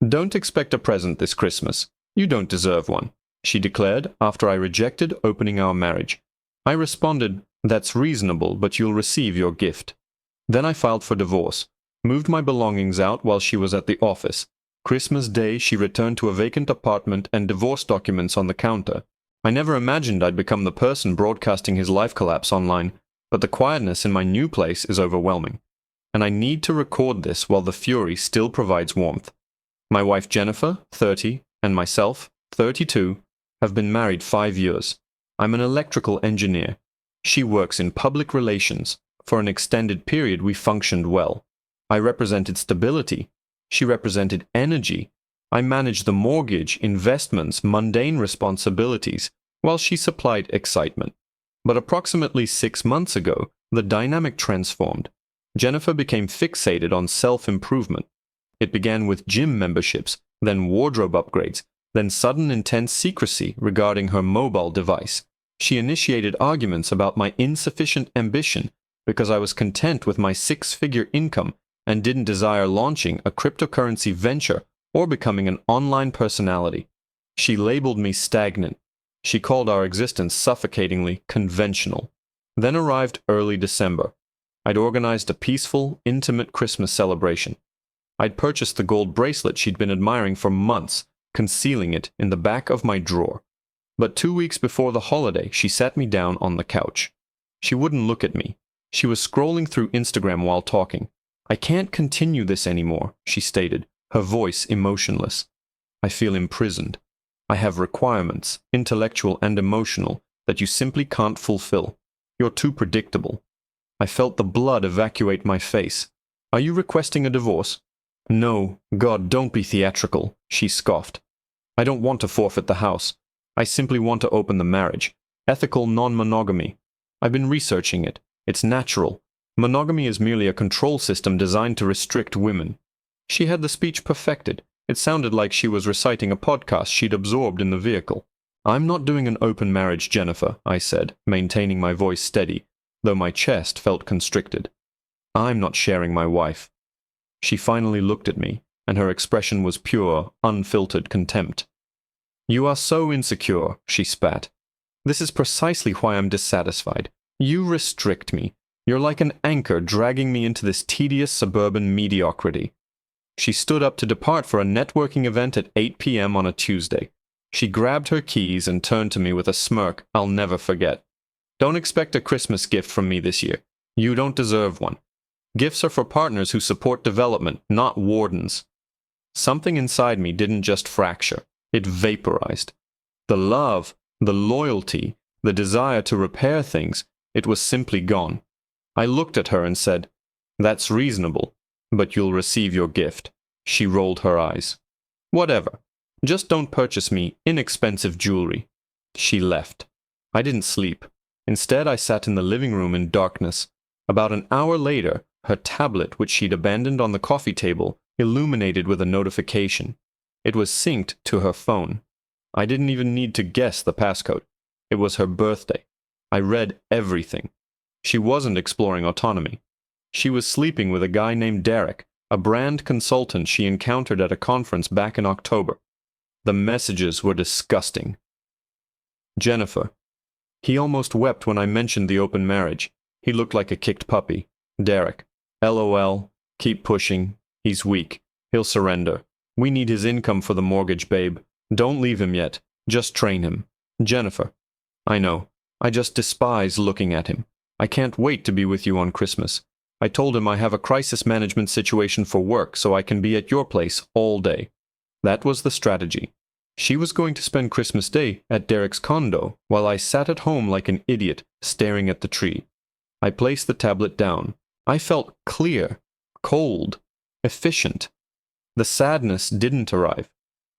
"Don't expect a present this Christmas. You don't deserve one," she declared after I rejected opening our marriage. I responded, "That's reasonable, but you'll receive your gift." Then I filed for divorce, moved my belongings out while she was at the office. Christmas Day, she returned to a vacant apartment and divorce documents on the counter. I never imagined I'd become the person broadcasting his life collapse online, but the quietness in my new place is overwhelming. And I need to record this while the fury still provides warmth. My wife Jennifer, 30, and myself, 32, have been married 5 years. I'm an electrical engineer. She works in public relations. For an extended period, we functioned well. I represented stability. She represented energy. I managed the mortgage, investments, mundane responsibilities, while she supplied excitement. But approximately 6 months ago, the dynamic transformed. Jennifer became fixated on self-improvement. It began with gym memberships, then wardrobe upgrades, then sudden intense secrecy regarding her mobile device. She initiated arguments about my insufficient ambition because I was content with my 6-figure income and didn't desire launching a cryptocurrency venture or becoming an online personality. She labeled me stagnant. She called our existence suffocatingly conventional. Then arrived early December. I'd organized a peaceful, intimate Christmas celebration. I'd purchased the gold bracelet she'd been admiring for months, concealing it in the back of my drawer. But 2 weeks before the holiday, she sat me down on the couch. She wouldn't look at me. She was scrolling through Instagram while talking. "I can't continue this anymore," she stated, her voice emotionless. "I feel imprisoned. I have requirements, intellectual and emotional, that you simply can't fulfill. You're too predictable." I felt the blood evacuate my face. "Are you requesting a divorce?" "No, God, don't be theatrical," she scoffed. "I don't want to forfeit the house. I simply want to open the marriage. Ethical non-monogamy. I've been researching it. It's natural. Monogamy is merely a control system designed to restrict women." She had the speech perfected. It sounded like she was reciting a podcast she'd absorbed in the vehicle. "I'm not doing an open marriage, Jennifer," I said, maintaining my voice steady, though my chest felt constricted. "I'm not sharing my wife." She finally looked at me, and her expression was pure, unfiltered contempt. "You are so insecure," she spat. "This is precisely why I'm dissatisfied. You restrict me. You're like an anchor dragging me into this tedious suburban mediocrity." She stood up to depart for a networking event at 8 p.m. on a Tuesday. She grabbed her keys and turned to me with a smirk I'll never forget. "Don't expect a Christmas gift from me this year. You don't deserve one. Gifts are for partners who support development, not wardens." Something inside me didn't just fracture. It vaporized. The love, the loyalty, the desire to repair things, it was simply gone. I looked at her and said, "That's reasonable, but you'll receive your gift." She rolled her eyes. "Whatever. Just don't purchase me inexpensive jewelry." She left. I didn't sleep. Instead, I sat in the living room in darkness. About an hour later, her tablet, which she'd abandoned on the coffee table, illuminated with a notification. It was synced to her phone. I didn't even need to guess the passcode. It was her birthday. I read everything. She wasn't exploring autonomy. She was sleeping with a guy named Derek, a brand consultant she encountered at a conference back in October. The messages were disgusting. "Jennifer." He almost wept when I mentioned the open marriage. He looked like a kicked puppy. "Derek. LOL. Keep pushing. He's weak. He'll surrender. We need his income for the mortgage, babe. Don't leave him yet. Just train him." "Jennifer." "I know. I just despise looking at him. I can't wait to be with you on Christmas. I told him I have a crisis management situation for work so I can be at your place all day." That was the strategy. She was going to spend Christmas Day at Derek's condo while I sat at home like an idiot, staring at the tree. I placed the tablet down. I felt clear, cold, efficient. The sadness didn't arrive.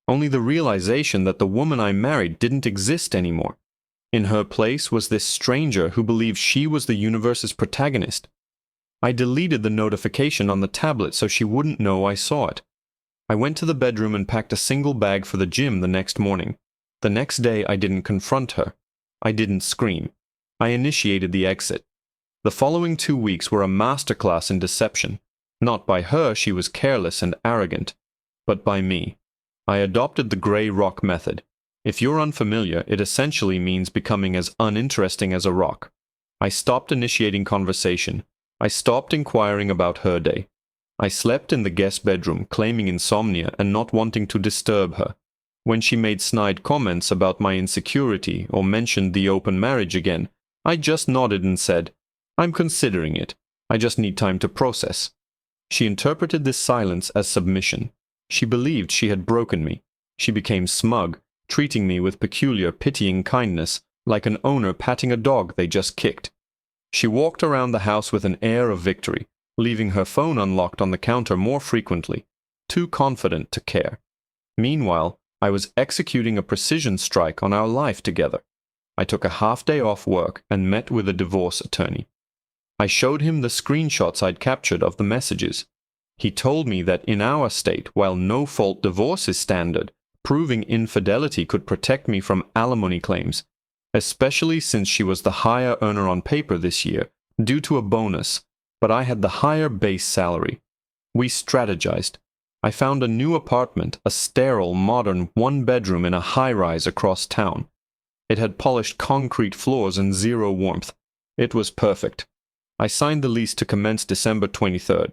Only the realization that the woman I married didn't exist anymore. In her place was this stranger who believed she was the universe's protagonist. I deleted the notification on the tablet so she wouldn't know I saw it. I went to the bedroom and packed a single bag for the gym the next morning. The next day I didn't confront her. I didn't scream. I initiated the exit. The following 2 weeks were a masterclass in deception. Not by her, she was careless and arrogant. but by me. I adopted the gray rock method. If you're unfamiliar, it essentially means becoming as uninteresting as a rock. I stopped initiating conversation. I stopped inquiring about her day. I slept in the guest bedroom, claiming insomnia and not wanting to disturb her. When she made snide comments about my insecurity or mentioned the open marriage again, I just nodded and said, "I'm considering it. I just need time to process." She interpreted this silence as submission. She believed she had broken me. She became smug, treating me with peculiar pitying kindness, like an owner patting a dog they just kicked. She walked around the house with an air of victory, leaving her phone unlocked on the counter more frequently, too confident to care. Meanwhile, I was executing a precision strike on our life together. I took a half-day off work and met with a divorce attorney. I showed him the screenshots I'd captured of the messages. He told me that in our state, while no-fault divorce is standard, proving infidelity could protect me from alimony claims, especially since she was the higher earner on paper this year, due to a bonus, but I had the higher base salary. We strategized. I found a new apartment, a sterile, modern one-bedroom in a high-rise across town. It had polished concrete floors and zero warmth. It was perfect. I signed the lease to commence December 23rd.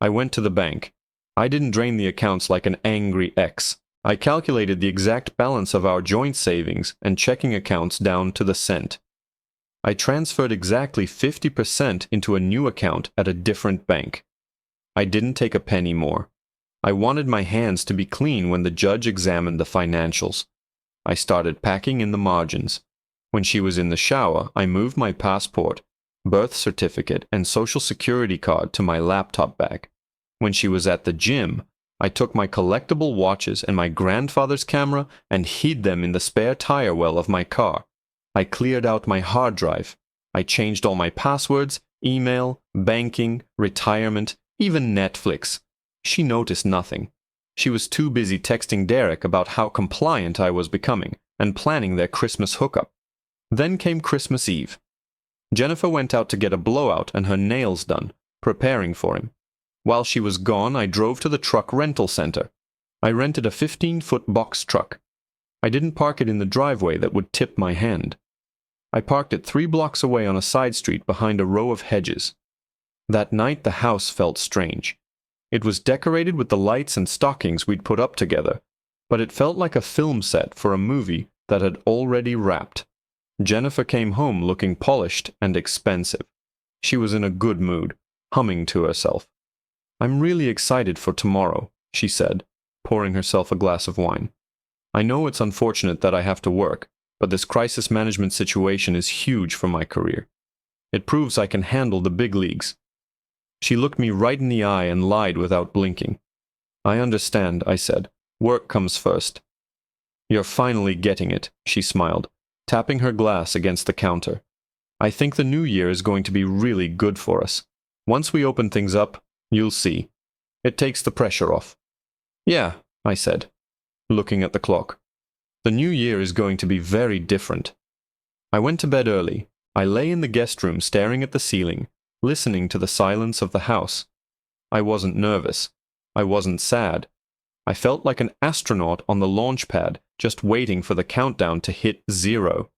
I went to the bank. I didn't drain the accounts like an angry ex. I calculated the exact balance of our joint savings and checking accounts down to the cent. I transferred exactly 50% into a new account at a different bank. I didn't take a penny more. I wanted my hands to be clean when the judge examined the financials. I started packing in the margins. When she was in the shower, I moved my passport, birth certificate, and social security card to my laptop bag. When she was at the gym, I took my collectible watches and my grandfather's camera and hid them in the spare tire well of my car. I cleared out my hard drive. I changed all my passwords, email, banking, retirement, even Netflix. She noticed nothing. She was too busy texting Derek about how compliant I was becoming and planning their Christmas hookup. Then came Christmas Eve. Jennifer went out to get a blowout and her nails done, preparing for him. While she was gone, I drove to the truck rental center. I rented a 15-foot box truck. I didn't park it in the driveway that would tip my hand. I parked it 3 blocks away on a side street behind a row of hedges. That night the house felt strange. It was decorated with the lights and stockings we'd put up together, but it felt like a film set for a movie that had already wrapped. Jennifer came home looking polished and expensive. She was in a good mood, humming to herself. "I'm really excited for tomorrow," she said, pouring herself a glass of wine. "I know it's unfortunate that I have to work, but this crisis management situation is huge for my career. It proves I can handle the big leagues." She looked me right in the eye and lied without blinking. "I understand," I said. "Work comes first." "You're finally getting it," she smiled, tapping her glass against the counter. "I think the new year is going to be really good for us. Once we open things up, you'll see. It takes the pressure off." "Yeah," I said, looking at the clock. "The new year is going to be very different." I went to bed early. I lay in the guest room staring at the ceiling, listening to the silence of the house. I wasn't nervous. I wasn't sad. I felt like an astronaut on the launch pad, just waiting for the countdown to hit 0.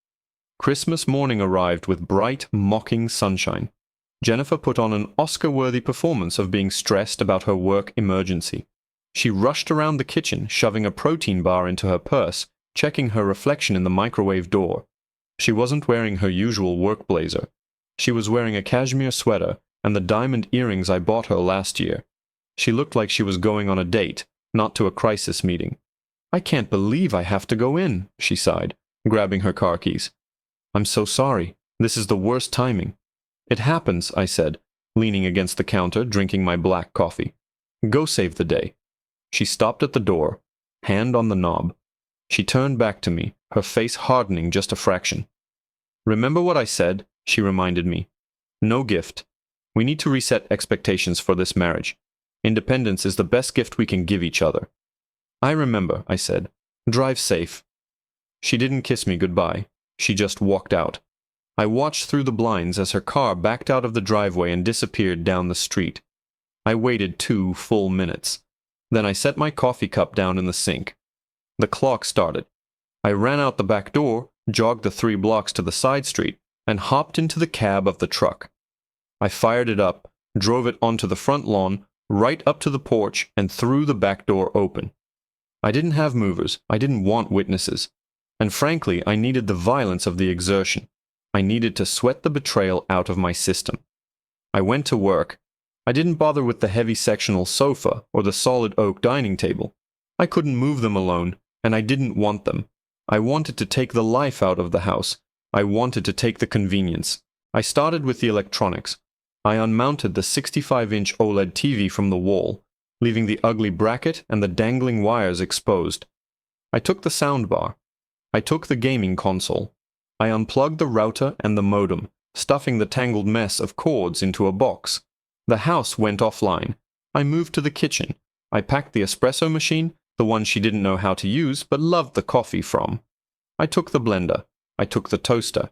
Christmas morning arrived with bright, mocking sunshine. Jennifer put on an Oscar-worthy performance of being stressed about her work emergency. She rushed around the kitchen, shoving a protein bar into her purse, checking her reflection in the microwave door. She wasn't wearing her usual work blazer. She was wearing a cashmere sweater and the diamond earrings I bought her last year. She looked like she was going on a date, not to a crisis meeting. "I can't believe I have to go in," she sighed, grabbing her car keys. "I'm so sorry. This is the worst timing." "It happens," I said, leaning against the counter, drinking my black coffee. "Go save the day." She stopped at the door, hand on the knob. She turned back to me, her face hardening just a fraction. "Remember what I said?" she reminded me. "No gift. We need to reset expectations for this marriage. Independence is the best gift we can give each other." "I remember," I said. "Drive safe." She didn't kiss me goodbye. She just walked out. I watched through the blinds as her car backed out of the driveway and disappeared down the street. I waited 2 full minutes. Then I set my coffee cup down in the sink. The clock started. I ran out the back door, jogged the 3 blocks to the side street, and hopped into the cab of the truck. I fired it up, drove it onto the front lawn, right up to the porch, and threw the back door open. I didn't have movers. I didn't want witnesses. And frankly, I needed the violence of the exertion. I needed to sweat the betrayal out of my system. I went to work. I didn't bother with the heavy sectional sofa or the solid oak dining table. I couldn't move them alone, and I didn't want them. I wanted to take the life out of the house. I wanted to take the convenience. I started with the electronics. I unmounted the 65-inch OLED TV from the wall, leaving the ugly bracket and the dangling wires exposed. I took the soundbar. I took the gaming console. I unplugged the router and the modem, stuffing the tangled mess of cords into a box. The house went offline. I moved to the kitchen. I packed the espresso machine, the one she didn't know how to use but loved the coffee from. I took the blender. I took the toaster.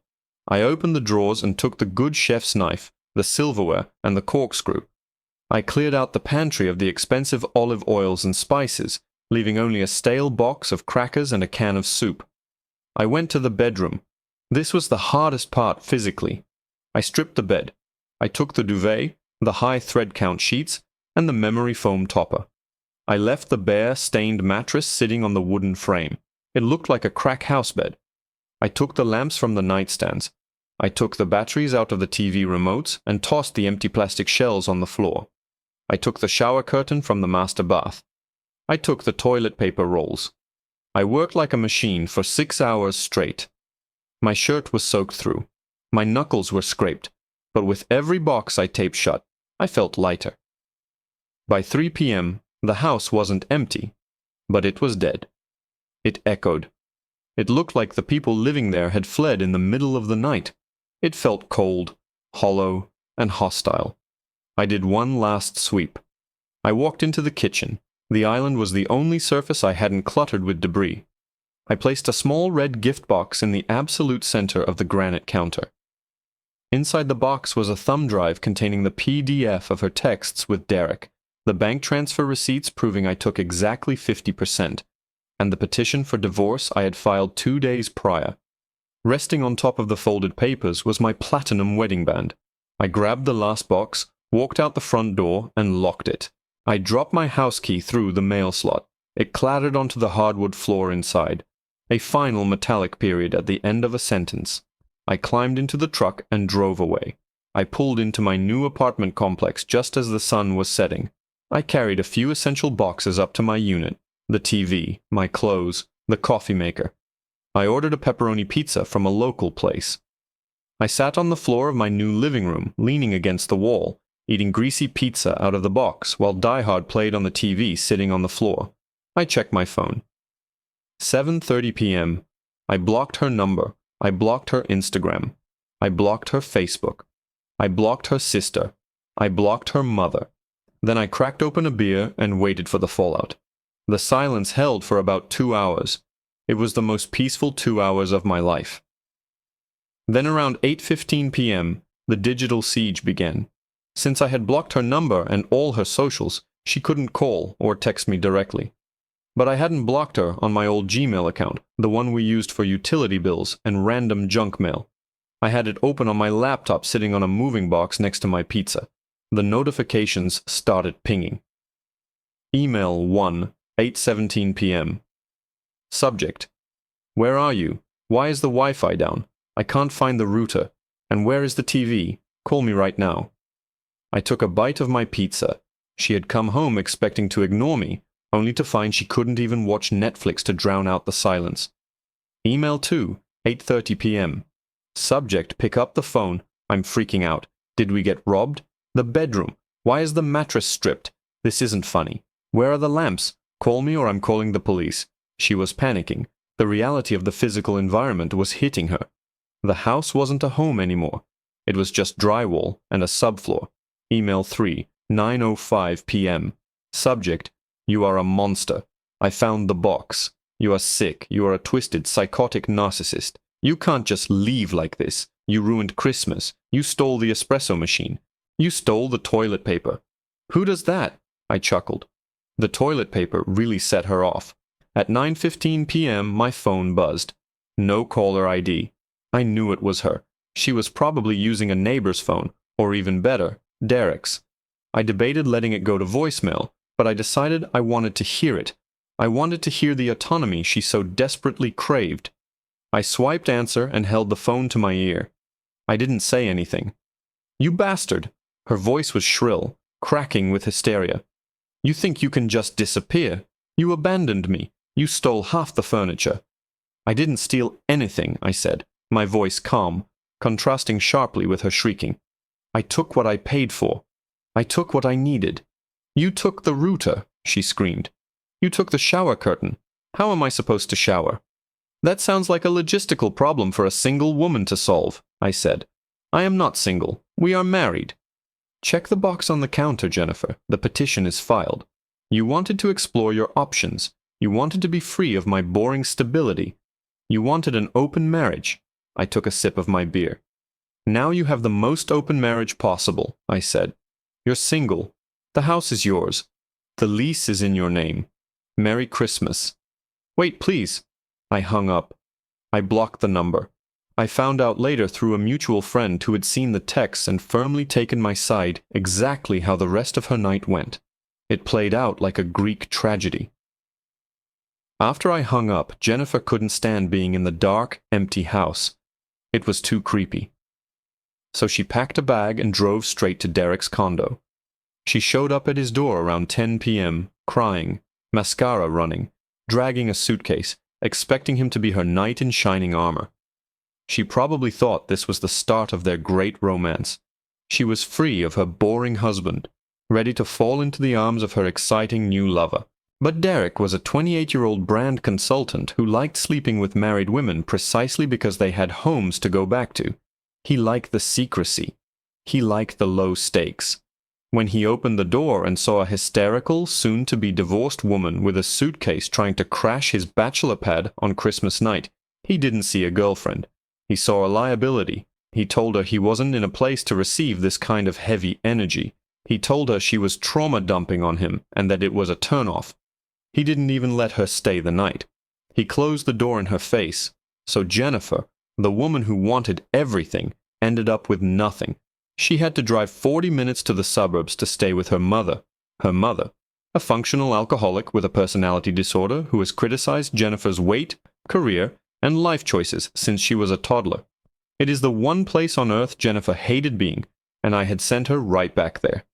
I opened the drawers and took the good chef's knife, the silverware, and the corkscrew. I cleared out the pantry of the expensive olive oils and spices, leaving only a stale box of crackers and a can of soup. I went to the bedroom. This was the hardest part physically. I stripped the bed. I took the duvet, the high thread count sheets, and the memory foam topper. I left the bare, stained mattress sitting on the wooden frame. It looked like a crack house bed. I took the lamps from the nightstands. I took the batteries out of the TV remotes and tossed the empty plastic shells on the floor. I took the shower curtain from the master bath. I took the toilet paper rolls. I worked like a machine for 6 hours straight. My shirt was soaked through. My knuckles were scraped, but with every box I taped shut, I felt lighter. By 3 p.m., the house wasn't empty, but it was dead. It echoed. It looked like the people living there had fled in the middle of the night. It felt cold, hollow, and hostile. I did one last sweep. I walked into the kitchen. The island was the only surface I hadn't cluttered with debris. I placed a small red gift box in the absolute center of the granite counter. Inside the box was a thumb drive containing the PDF of her texts with Derek, the bank transfer receipts proving I took exactly 50%, and the petition for divorce I had filed 2 days prior. Resting on top of the folded papers was my platinum wedding band. I grabbed the last box, walked out the front door, and locked it. I dropped my house key through the mail slot. It clattered onto the hardwood floor inside. A final metallic period at the end of a sentence. I climbed into the truck and drove away. I pulled into my new apartment complex just as the sun was setting. I carried a few essential boxes up to my unit. The TV, my clothes, the coffee maker. I ordered a pepperoni pizza from a local place. I sat on the floor of my new living room, leaning against the wall, eating greasy pizza out of the box while Die Hard played on the TV sitting on the floor. I checked my phone. 7:30 p.m. I blocked her number. I blocked her Instagram. I blocked her Facebook. I blocked her sister. I blocked her mother. Then I cracked open a beer and waited for the fallout. The silence held for about 2 hours. It was the most peaceful 2 hours of my life. Then around 8:15 p.m., the digital siege began. Since I had blocked her number and all her socials, she couldn't call or text me directly. But I hadn't blocked her on my old Gmail account, the one we used for utility bills and random junk mail. I had it open on my laptop sitting on a moving box next to my pizza. The notifications started pinging. Email 1, 8:17 p.m. Subject: Where are you? Why is the Wi-Fi down? I can't find the router. And where is the TV? Call me right now. I took a bite of my pizza. She had come home expecting to ignore me, only to find she couldn't even watch Netflix to drown out the silence. Email 2, 8:30 p.m. Subject: Pick up the phone. I'm freaking out. Did we get robbed? The bedroom. Why is the mattress stripped? This isn't funny. Where are the lamps? Call me or I'm calling the police. She was panicking. The reality of the physical environment was hitting her. The house wasn't a home anymore. It was just drywall and a subfloor. Email 3, 9:05 p.m. Subject: You are a monster. I found the box. You are sick. You are a twisted, psychotic narcissist. You can't just leave like this. You ruined Christmas. You stole the espresso machine. You stole the toilet paper. Who does that? I chuckled. The toilet paper really set her off. At 9:15 p.m., my phone buzzed. No caller ID. I knew it was her. She was probably using a neighbor's phone, or even better, Derek's. I debated letting it go to voicemail, but I decided I wanted to hear it. I wanted to hear the autonomy she so desperately craved. I swiped answer and held the phone to my ear. I didn't say anything. "You bastard!" Her voice was shrill, cracking with hysteria. "You think you can just disappear? You abandoned me. You stole half the furniture." "I didn't steal anything," I said, my voice calm, contrasting sharply with her shrieking. "I took what I paid for. I took what I needed." "You took the router," she screamed. "You took the shower curtain. How am I supposed to shower?" "That sounds like a logistical problem for a single woman to solve," I said. "I am not single. We are married." "Check the box on the counter, Jennifer. The petition is filed. You wanted to explore your options. You wanted to be free of my boring stability. You wanted an open marriage." I took a sip of my beer. "Now you have the most open marriage possible," I said. "You're single. The house is yours. The lease is in your name. Merry Christmas." "Wait, please." I hung up. I blocked the number. I found out later through a mutual friend who had seen the text and firmly taken my side exactly how the rest of her night went. It played out like a Greek tragedy. After I hung up, Jennifer couldn't stand being in the dark, empty house. It was too creepy. So she packed a bag and drove straight to Derek's condo. She showed up at his door around 10 p.m., crying, mascara running, dragging a suitcase, expecting him to be her knight in shining armor. She probably thought this was the start of their great romance. She was free of her boring husband, ready to fall into the arms of her exciting new lover. But Derek was a 28-year-old brand consultant who liked sleeping with married women precisely because they had homes to go back to. He liked the secrecy. He liked the low stakes. When he opened the door and saw a hysterical, soon-to-be divorced woman with a suitcase trying to crash his bachelor pad on Christmas night, he didn't see a girlfriend. He saw a liability. He told her he wasn't in a place to receive this kind of heavy energy. He told her she was trauma dumping on him and that it was a turnoff. He didn't even let her stay the night. He closed the door in her face. So Jennifer, the woman who wanted everything, ended up with nothing. She had to drive 40 minutes to the suburbs to stay with her mother. Her mother, a functional alcoholic with a personality disorder who has criticized Jennifer's weight, career, and life choices since she was a toddler. It is the one place on earth Jennifer hated being, and I had sent her right back there.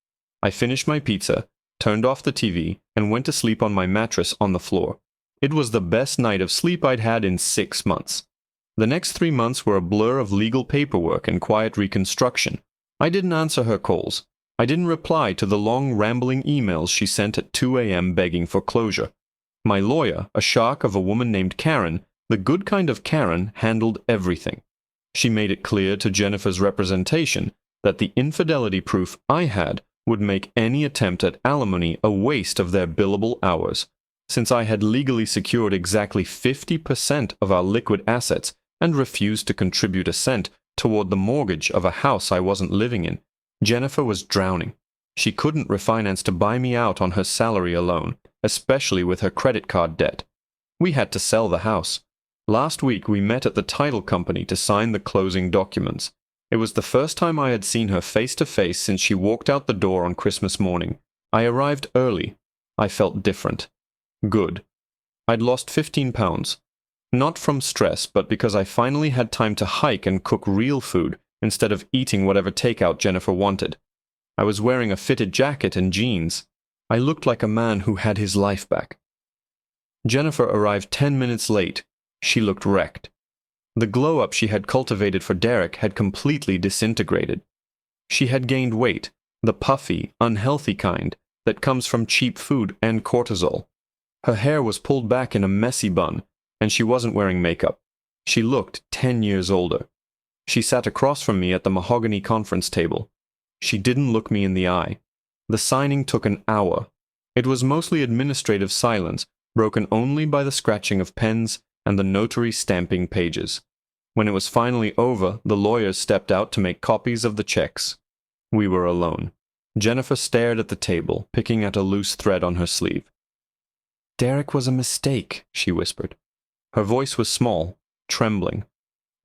I finished my pizza, turned off the TV, and went to sleep on my mattress on the floor. It was the best night of sleep I'd had in 6 months. The next 3 months were a blur of legal paperwork and quiet reconstruction. I didn't answer her calls. I didn't reply to the long, rambling emails she sent at 2 a.m. begging for closure. My lawyer, a shark of a woman named Karen, the good kind of Karen, handled everything. She made it clear to Jennifer's representation that the infidelity proof I had would make any attempt at alimony a waste of their billable hours, since I had legally secured exactly 50% of our liquid assets and refused to contribute a cent toward the mortgage of a house I wasn't living in. Jennifer was drowning. She couldn't refinance to buy me out on her salary alone, especially with her credit card debt. We had to sell the house. Last week we met at the title company to sign the closing documents. It was the first time I had seen her face to face since she walked out the door on Christmas morning. I arrived early. I felt different. Good. I'd lost 15 pounds. Not from stress, but because I finally had time to hike and cook real food instead of eating whatever takeout Jennifer wanted. I was wearing a fitted jacket and jeans. I looked like a man who had his life back. Jennifer arrived 10 minutes late. She looked wrecked. The glow-up she had cultivated for Derek had completely disintegrated. She had gained weight, the puffy, unhealthy kind that comes from cheap food and cortisol. Her hair was pulled back in a messy bun, and she wasn't wearing makeup. She looked 10 years older. She sat across from me at the mahogany conference table. She didn't look me in the eye. The signing took an hour. It was mostly administrative silence, broken only by the scratching of pens and the notary stamping pages. When it was finally over, the lawyers stepped out to make copies of the checks. We were alone. Jennifer stared at the table, picking at a loose thread on her sleeve. Derek was a mistake, she whispered. Her voice was small, trembling.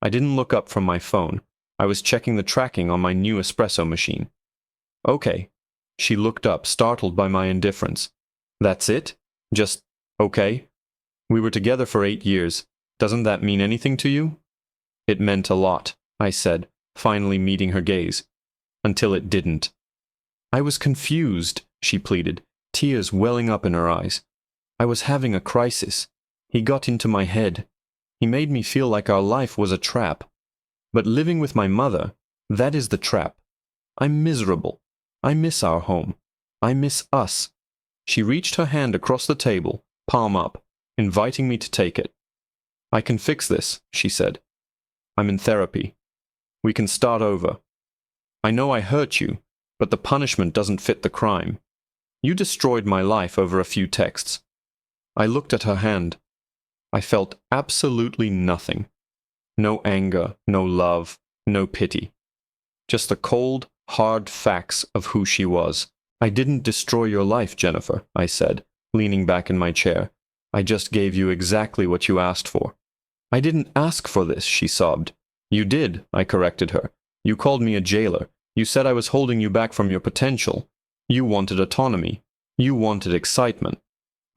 I didn't look up from my phone. I was checking the tracking on my new espresso machine. Okay. She looked up, startled by my indifference. That's it? Just, okay? We were together for 8 years. Doesn't that mean anything to you? It meant a lot, I said, finally meeting her gaze. Until it didn't. I was confused, she pleaded, tears welling up in her eyes. I was having a crisis. He got into my head. He made me feel like our life was a trap. But living with my mother, that is the trap. I'm miserable. I miss our home. I miss us. She reached her hand across the table, palm up, inviting me to take it. I can fix this, she said. I'm in therapy. We can start over. I know I hurt you, but the punishment doesn't fit the crime. You destroyed my life over a few texts. I looked at her hand. I felt absolutely nothing. No anger, no love, no pity. Just the cold, hard facts of who she was. I didn't destroy your life, Jennifer, I said, leaning back in my chair. I just gave you exactly what you asked for. I didn't ask for this, she sobbed. You did, I corrected her. You called me a jailer. You said I was holding you back from your potential. You wanted autonomy. You wanted excitement.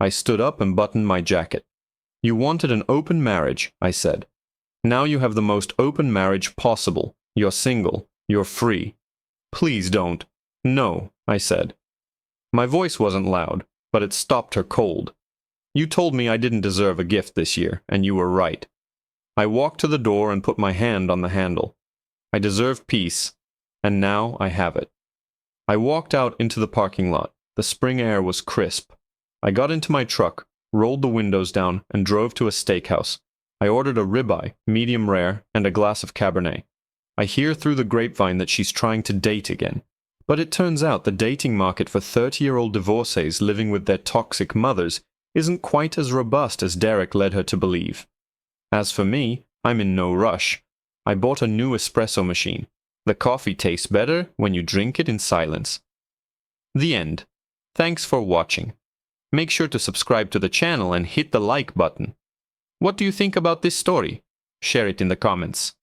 I stood up and buttoned my jacket. You wanted an open marriage, I said. Now you have the most open marriage possible. You're single. You're free. Please don't. No, I said. My voice wasn't loud, but it stopped her cold. You told me I didn't deserve a gift this year, and you were right. I walked to the door and put my hand on the handle. I deserve peace, and now I have it. I walked out into the parking lot. The spring air was crisp. I got into my truck, rolled the windows down, and drove to a steakhouse. I ordered a ribeye, medium rare, and a glass of Cabernet. I hear through the grapevine that she's trying to date again. But it turns out the dating market for 30-year-old divorcees living with their toxic mothers isn't quite as robust as Derek led her to believe. As for me, I'm in no rush. I bought a new espresso machine. The coffee tastes better when you drink it in silence. The end. Thanks for watching. Make sure to subscribe to the channel and hit the like button. What do you think about this story? Share it in the comments.